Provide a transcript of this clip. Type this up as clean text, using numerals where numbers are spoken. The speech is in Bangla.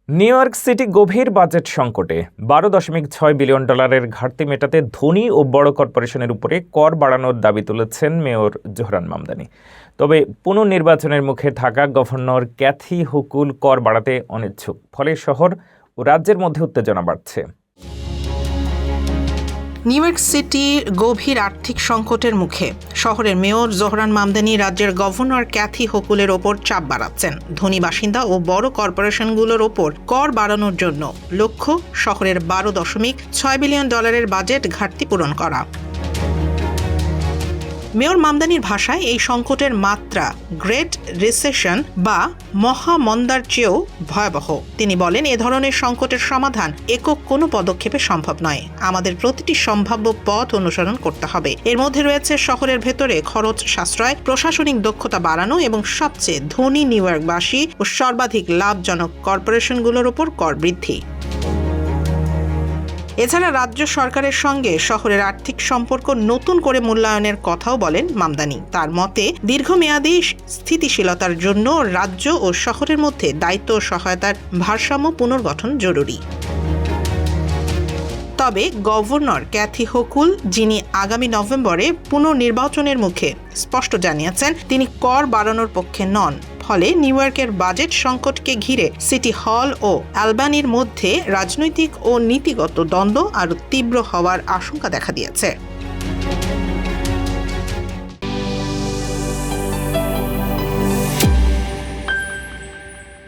নিউ ইয়র্ক সিটি গভীর বাজেট সংকটে $12.6 বিলিয়ন ঘাটতি মেটাতে ধনী ও বড় কর্পোরেশনের উপরে কর বাড়ানোর দাবি তুলেছেন মেয়র জোহরান মামদানি। তবে পুনর্নির্বাচনের মুখে থাকা গভর্নর ক্যাথি হুকুল কর বাড়াতে অনিচ্ছুক। ফলে শহর ও রাজ্যের মধ্যে উত্তেজনা বাড়ছে। নিউ ইয়র্ক সিটির গভীর আর্থিক সংকটের মুখে শহরের মেয়র জোহরান মামদানি রাজ্যের গভর্নর ক্যাথি হুকুলের ওপর চাপ বাড়াচ্ছেন। ধনী বাসিন্দা ও বড় কর্পোরেশনগুলোর ওপর কর বাড়ানোর জন্য লক্ষ্য শহরের $12.6 বিলিয়ন বাজেট ঘাটতি পূরণ করা। মেয়র মামদানির ভাষায় এই সংকটের মাত্রা গ্রেট রিসেশন বা মহামন্দার চেয়েও ভয়াবহ। তিনি বলেন, এ ধরনের সংকটের সমাধান একক কোনো পদক্ষেপে সম্ভব নয়। আমাদের প্রতিটি সম্ভাব্য পথ অনুসরণ করতে হবে। এর মধ্যে রয়েছে শহরের ভেতরে খরচ সাশ্রয়, প্রশাসনিক দক্ষতা বাড়ানো এবং সবচেয়ে ধনী নিউ ইয়র্কবাসী ও সর্বাধিক লাভজনক কর্পোরেশনগুলোর উপর কর বৃদ্ধি। এছাড়া রাজ্য সরকারের সঙ্গে শহরের আর্থিক সম্পর্ক নতুন করে মূল্যায়নের কথাও বলেন মামদানি। তার মতে, দীর্ঘমেয়াদী স্থিতিশীলতার জন্য রাজ্য ও শহরের মধ্যে দায়িত্ব ও সহায়তার ভারসাম্য পুনর্গঠন জরুরি। তবে গভর্নর ক্যাথি হুকুল, যিনি আগামী নভেম্বরে পুনর্নির্বাচনের মুখে স্পষ্ট জানিয়েছেন তিনি কর বাড়ানোর পক্ষে নন। ফলে নিউ ইয়র্কের বাজেট সংকটকে ঘিরে সিটি হল ও অ্যালবানির মধ্যে রাজনৈতিক ও নীতিগত দ্বন্দ্ব আরও তীব্র হওয়ার আশঙ্কা দেখা দিয়েছে।